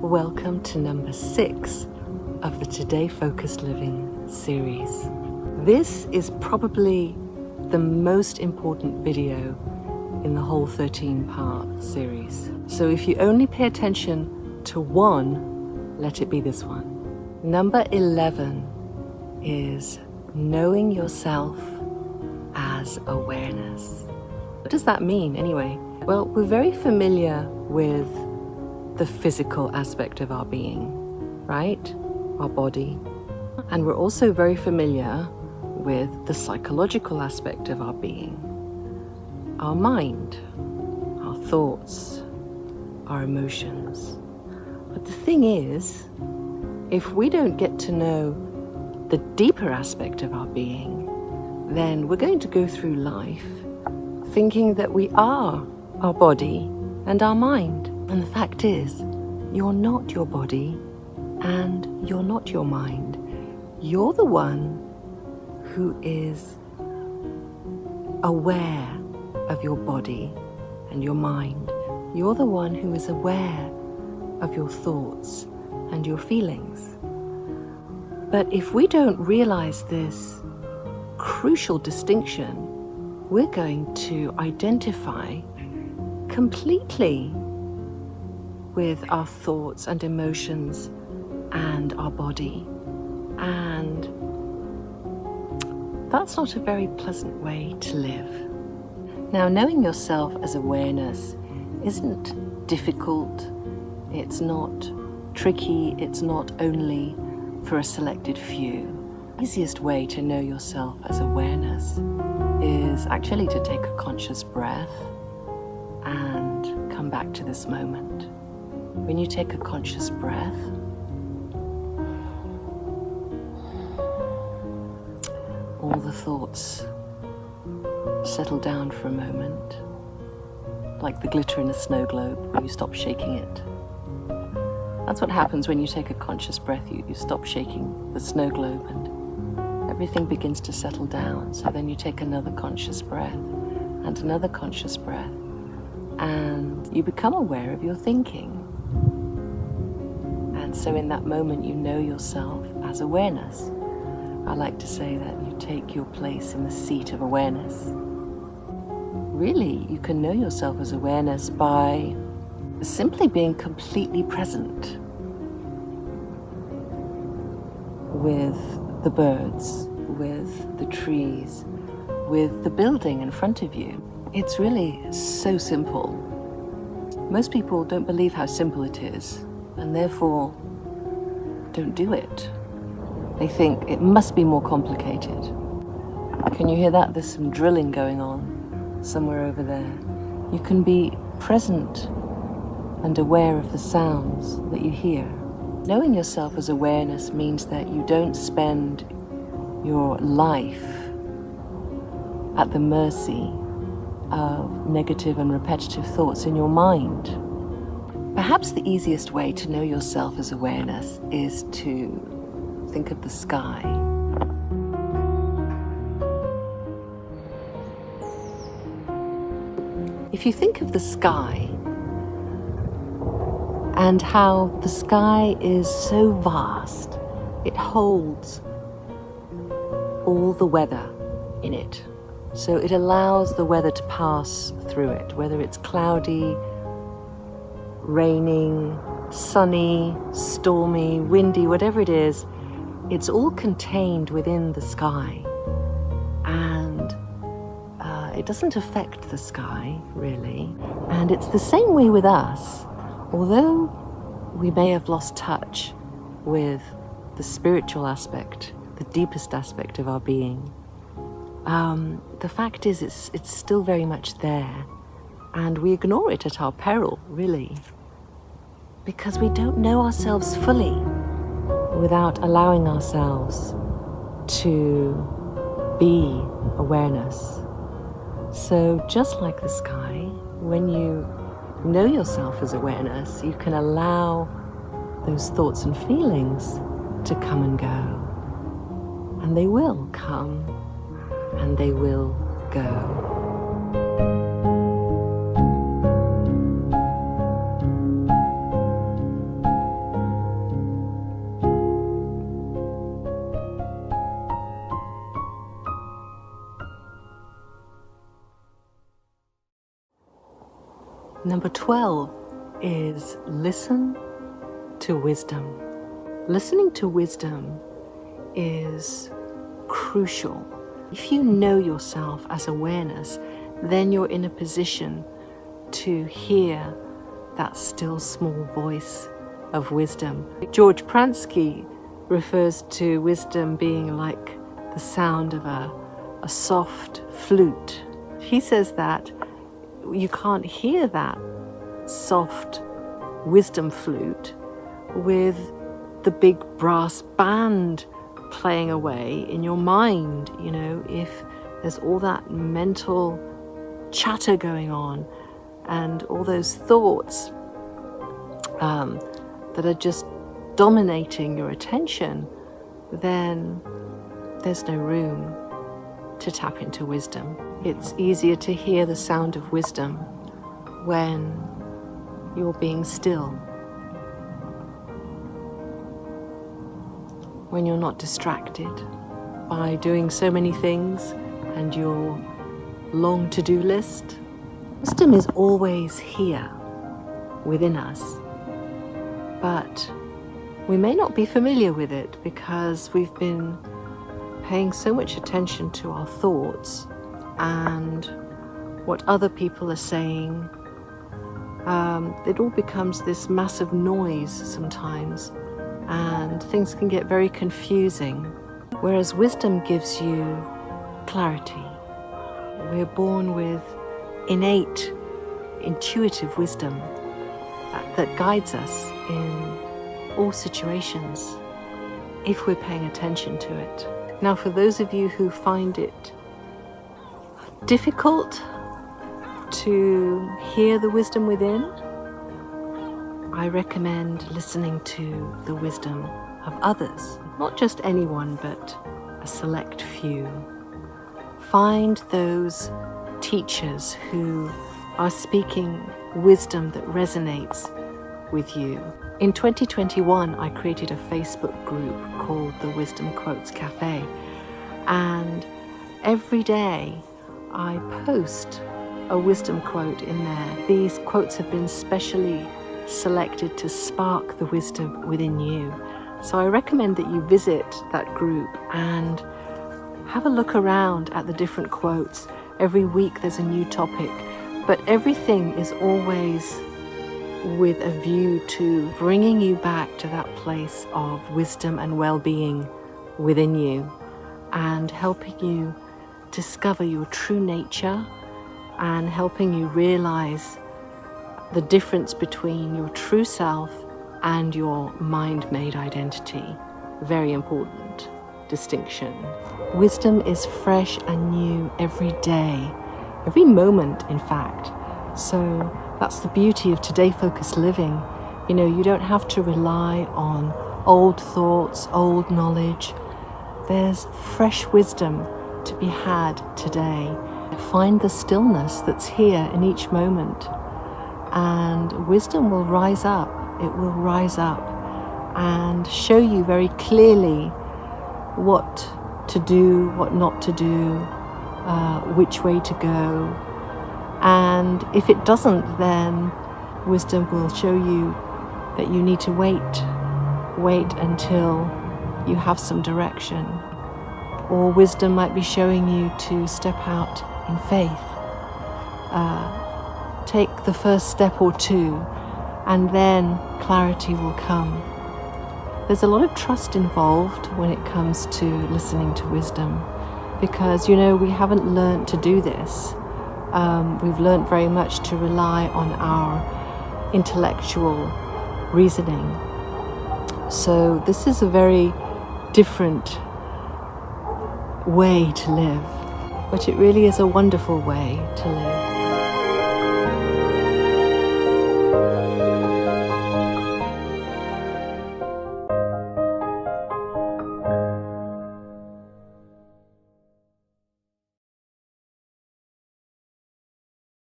Welcome to number 6 of the Today Focused Living series. This is probably the most important video in the whole 13-part series. So if you only pay attention to one, let it be this one. Number 11 is knowing yourself as awareness. What does that mean anyway? Well, we're very familiar with the physical aspect of our being, right? Our body. And we're also very familiar with the psychological aspect of our being. Our mind, our thoughts, our emotions. But the thing is, if we don't get to know the deeper aspect of our being, then we're going to go through life thinking that we are our body and our mind. And the fact is, you're not your body and you're not your mind. You're the one who is aware of your body and your mind. You're the one who is aware of your thoughts and your feelings. But if we don't realize this crucial distinction, we're going to identify completely with our thoughts and emotions and our body. And that's not a very pleasant way to live. Now, knowing yourself as awareness isn't difficult, it's not tricky, it's not only for a selected few. The easiest way to know yourself as awareness is actually to take a conscious breath and come back to this moment. When you take a conscious breath, all the thoughts settle down for a moment, like the glitter in a snow globe when you stop shaking it. That's what happens when you take a conscious breath. You stop shaking the snow globe and everything begins to settle down. So then you take another conscious breath and another conscious breath, and you become aware of your thinking. And so in that moment, you know yourself as awareness. I like to say that you take your place in the seat of awareness. Really, you can know yourself as awareness by simply being completely present with the birds, with the trees, with the building in front of you. It's really so simple. Most people don't believe how simple it is, and therefore don't do it. They think it must be more complicated. Can you hear that? There's some drilling going on somewhere over there. You can be present and aware of the sounds that you hear. Knowing yourself as awareness means that you don't spend your life at the mercy of negative and repetitive thoughts in your mind. Perhaps the easiest way to know yourself as awareness is to think of the sky. If you think of the sky and how the sky is so vast, it holds all the weather in it. So it allows the weather to pass through it, whether it's cloudy, raining, sunny, stormy, windy, whatever it is, it's all contained within the sky. And it doesn't affect the sky, really. And it's the same way with us. Although we may have lost touch with the spiritual aspect, the deepest aspect of our being, the fact is it's still very much there. And we ignore it at our peril, really. Because we don't know ourselves fully without allowing ourselves to be awareness. So just like the sky, when you know yourself as awareness, you can allow those thoughts and feelings to come and go. And they will come and they will go. Number 12 is listen to wisdom. Listening to wisdom is crucial. If you know yourself as awareness, then you're in a position to hear that still small voice of wisdom. George Pransky refers to wisdom being like the sound of a soft flute. He says that you can't hear that soft wisdom flute with the big brass band playing away in your mind. You know, if there's all that mental chatter going on and all those thoughts that are just dominating your attention, then there's no room to tap into wisdom. It's easier to hear the sound of wisdom when you're being still, when you're not distracted by doing so many things and your long to-do list. Wisdom is always here within us, but we may not be familiar with it because we've been paying so much attention to our thoughts and what other people are saying. It all becomes this massive noise sometimes, and things can get very confusing. Whereas wisdom gives you clarity. We're born with innate, intuitive wisdom that guides us in all situations if we're paying attention to it. Now, for those of you who find it difficult to hear the wisdom within, I recommend listening to the wisdom of others. Not just anyone, but a select few. Find those teachers who are speaking wisdom that resonates with you. In 2021, I created a Facebook group called the Wisdom Quotes Cafe, and every day I post a wisdom quote in there. These quotes have been specially selected to spark the wisdom within you. So I recommend that you visit that group and have a look around at the different quotes. Every week there's a new topic, but everything is always with a view to bringing you back to that place of wisdom and well-being within you and helping you discover your true nature and helping you realize the difference between your true self and your mind-made identity. Very important distinction. Wisdom is fresh and new every day, every moment, in fact. So that's the beauty of today focused living. You know, you don't have to rely on old thoughts, old knowledge. There's fresh wisdom to be had today. Find the stillness that's here in each moment, and wisdom will rise up. It will rise up and show you very clearly what to do, what not to do, which way to go. And if it doesn't, then wisdom will show you that you need to wait until you have some direction. Or wisdom might be showing you to step out in faith. Take the first step or two, and then clarity will come. There's a lot of trust involved when it comes to listening to wisdom, because, you know, we haven't learned to do this. We've learned very much to rely on our intellectual reasoning. So this is a very different way to live, but it really is a wonderful way to live.